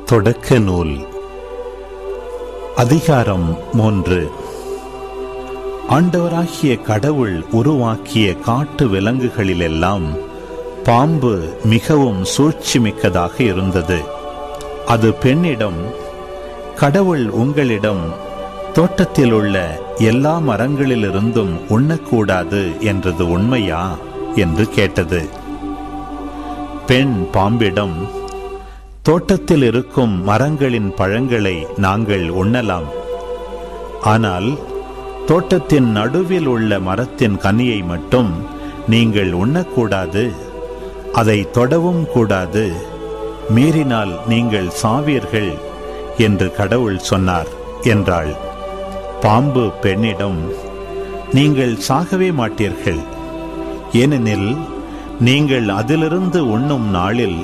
தொடக்க நூல் அதிகாரம் 3. ஆண்டவராகிய கடவுள் உருவாக்கிய காட்டு விலங்குகளிலெல்லாம் பாம்பு மிகவும் சூழ்ச்சிமிக்கதாக இருந்தது. அது பெண்ணிடம், கடவுள் உங்களிடம் தோட்டத்தில் உள்ள எல்லா மரங்களிலிருந்தும் உண்ணக்கூடாது என்றது உண்மையா என்று கேட்டது. பெண் பாம்பிடம், தோட்டத்தில் இருக்கும் மரங்களின் பழங்களை நாங்கள் உண்ணலாம், ஆனால் தோட்டத்தின் நடுவில் உள்ள மரத்தின் கனியை மட்டும் நீங்கள் உண்ணக்கூடாது, அதை தொடவும் கூடாது, மீறினால் நீங்கள் சாவீர்கள் என்று கடவுள் சொன்னார் என்றாள். பாம்பு பெண்ணிடம், நீங்கள் சாகவே மாட்டீர்கள், ஏனெனில் நீங்கள் அதிலிருந்து உண்ணும் நாளில்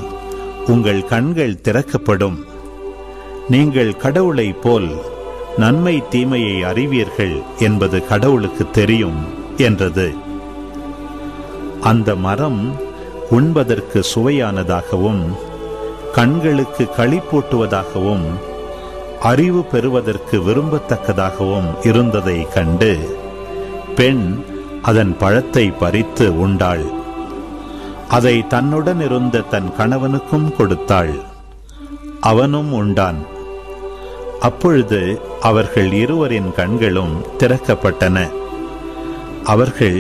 உங்கள் கண்கள் திறக்கப்படும், நீங்கள் கடவுளை போல் நன்மை தீமையை அறிவீர்கள் என்பது கடவுளுக்கு தெரியும் என்றது. அந்த மரம் உண்பதற்கு சுவையானதாகவும் கண்களுக்கு களிப்பூட்டுவதாகவும் அறிவு பெறுவதற்கு விரும்பத்தக்கதாகவும் இருந்ததை கண்டு பெண் அதன் பழத்தை பறித்து உண்டாள். அதை தன்னுடன் இருந்த தன் கணவனுக்கும் கொடுத்தாள். அவனும் உண்டான். அப்பொழுது அவர்கள் இருவரின் கண்களும் திறக்கப்பட்டன. அவர்கள்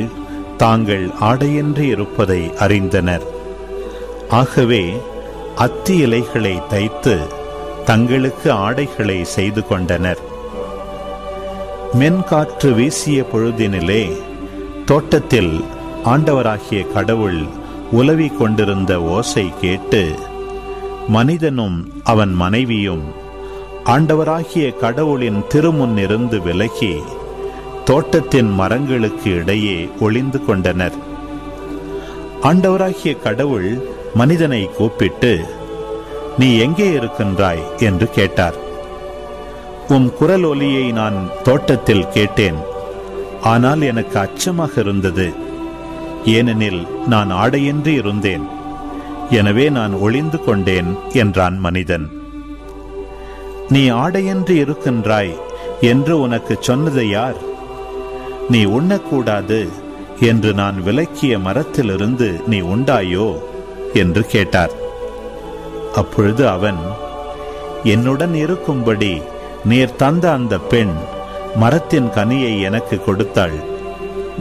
தாங்கள் ஆடையின்றி இருப்பதை அறிந்தனர். ஆகவே அத்தி இலைகளை தைத்து தங்களுக்கு ஆடைகளை செய்து கொண்டனர். மென்காற்று வீசிய பொழுதினிலே தோட்டத்தில் ஆண்டவராகிய கடவுள் உலவி கொண்டிருந்த ஓசை கேட்டு மனிதனும் அவன் மனைவியும் ஆண்டவராகிய கடவுளின் திருமுன்னிருந்து விலகி தோட்டத்தின் மரங்களுக்கு இடையே ஒளிந்து கொண்டனர். ஆண்டவராகிய கடவுள் மனிதனை கூப்பிட்டு, நீ எங்கே இருக்கின்றாய் என்று கேட்டார். உம் குரல் ஒலியை நான் தோட்டத்தில் கேட்டேன், ஆனால் எனக்கு அச்சமாக இருந்தது, ஏனெனில் நான் ஆடையின்றி இருந்தேன், எனவே நான் ஒளிந்து கொண்டேன் என்றான் மனிதன். நீ ஆடையின்றி இருக்கின்றாய் என்று உனக்கு சொன்னது யார்? நீ உண்ணக்கூடாது என்று நான் விலக்கிய மரத்திலிருந்து நீ உண்டாயோ என்று கேட்டார். அப்பொழுது அவன், என்னுடன் இருக்கும்படி நீர் தந்த அந்த பெண் மரத்தின் கனியை எனக்கு கொடுத்தாள்,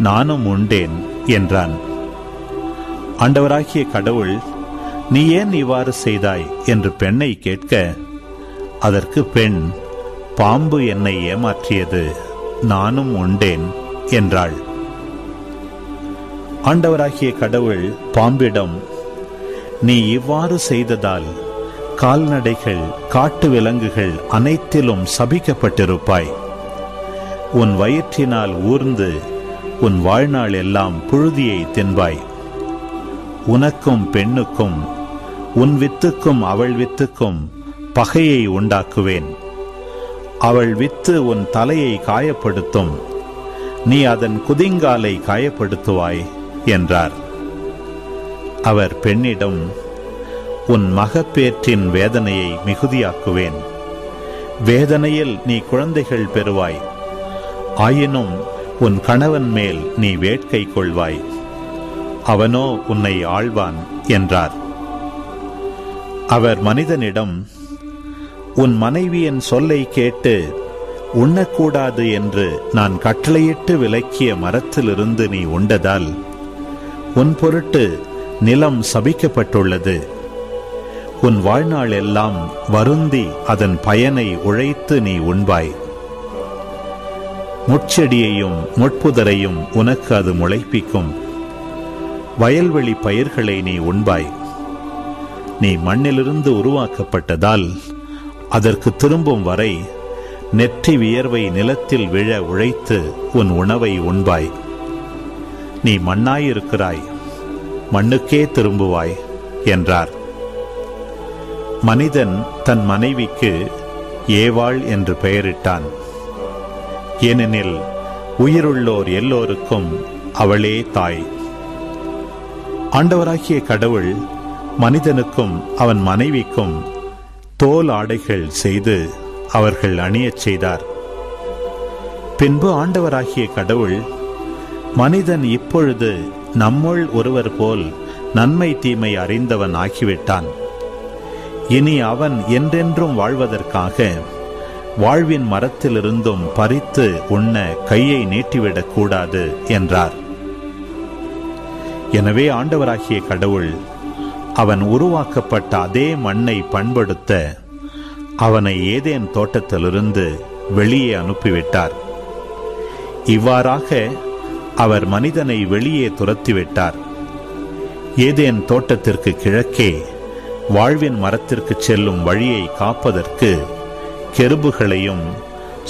நானும் உண்டேன் என்றான். ஆண்டவராகிய கடவுள், நீ ஏன் இவ்வாறு செய்தாய் என்று பெண்ணை கேட்க, அதற்கு பெண், பாம்பு என்னை ஏமாற்றியது, நானும் உண்டேன் என்றாள். ஆண்டவராகிய கடவுள் பாம்பிடம், நீ இவ்வாறு செய்ததால் கால்நடைகள் காட்டு விலங்குகள் அனைத்திலும் சபிக்கப்பட்டிருப்பாய். உன் வயிற்றினால் ஊர்ந்து உன் வாழ்நாள் எல்லாம் புழுதியை தின்பாய். உனக்கும் பெண்ணுக்கும் உன் வித்துக்கும் அவள் வித்துக்கும் பகையை உண்டாக்குவேன். அவள் வித்து உன் தலையை காயப்படுத்தும், நீ அதன் குதிங்காலை காயப்படுத்துவாய் என்றார். அவர் பெண்ணிடம், உன் மகப்பேற்றின் வேதனையை மிகுதியாக்குவேன். வேதனையில் நீ குழந்தைகள் பெறுவாய். ஆயினும் உன் கணவன் மேல் நீ வேட்கை கொள்வாய், அவனோ உன்னை ஆள்வான் என்றார். அவர் மனிதனிடம், உன் மனைவியின் சொல்லை கேட்டு உண்ணக்கூடாது என்று நான் கட்டளையிட்டு விலக்கிய மரத்திலிருந்து நீ உண்டதால் உன் பொருட்டு நிலம் சபிக்கப்பட்டுள்ளது. உன் வாழ்நாள் எல்லாம் வருந்தி அதன் பயனை உழைத்து நீ உண்பாய். முட்செடியையும் முட்புதரையும் உனக்கு அது முளைப்பிக்கும். வயல்வெளி பயிர்களை நீ உண்பாய். நீ மண்ணிலிருந்து உருவாக்கப்பட்டதால் அதற்கு திரும்பும் வரை நெற்றி வியர்வை நிலத்தில் விழ உழைத்து உன் உணவை உண்பாய். நீ மண்ணாயிருக்கிறாய், மண்ணுக்கே திரும்புவாய் என்றார். மனிதன் தன் மனைவிக்கு ஏவாள் என்று பெயரிட்டான். ஏனெனில் உயிருள்ளோர் எல்லோருக்கும் அவளே தாய். ஆண்டவராகிய கடவுள் மனிதனுக்கும் அவன் மனைவிக்கும் தோல் ஆடைகள் செய்து அவர்கள் அணியச் செய்தார். பின்பு ஆண்டவராகிய கடவுள், மனிதன் இப்பொழுது நம்முள் ஒருவர் போல் நன்மை தீமை அறிந்தவன் ஆகிவிட்டான். இனி அவன் என்றென்றும் வாழ்வதற்காக வாழ்வின் மரத்திலிருந்தும் பறித்து உண்ண கையை நீட்டிவிடக் கூடாது என்றார். எனவே ஆண்டவராகிய கடவுள் அவன் உருவாக்கப்பட்ட அதே மண்ணை பண்படுத்த அவனை ஏதேன் தோட்டத்திலிருந்து வெளியே அனுப்பிவிட்டார். இவ்வாறாக அவர் மனிதனை வெளியே துரத்திவிட்டார். ஏதேன் தோட்டத்திற்கு கிழக்கே வாழ்வின் மரத்திற்கு செல்லும் வழியை காப்பதற்கு கெருபுகளையும்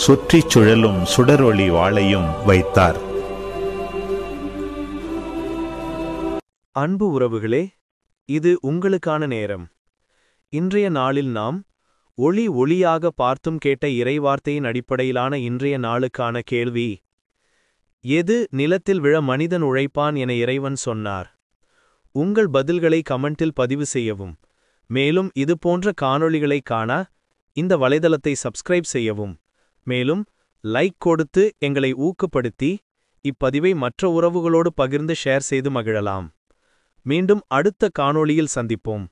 சுற்றிச் சுழலும் சுடரொளி வாளையும் வைத்தார். அன்பு உறவுகளே, இது உங்களுக்கான நேரம். இன்றைய நாளில் நாம் ஒளியாக பார்த்தும் கேட்ட இறைவார்த்தையின் அடிப்படையிலான இன்றைய நாளுக்கான கேள்வி: எது நிலத்தில் விழ மனிதன் உழைப்பான் என இறைவன் சொன்னார்? உங்கள் பதில்களை கமெண்டில் பதிவு செய்யவும். மேலும் இது போன்ற காணொளிகளை காண இந்த வலைதளத்தை சப்ஸ்கிரைப் செய்யவும். மேலும் லைக் கொடுத்து எங்களை ஊக்கப்படுத்தி இப்பதிவை மற்ற உறவுகளோடு பகிர்ந்து ஷேர் செய்து மகிழலாம். மீண்டும் அடுத்த காணொளியில் சந்திப்போம்.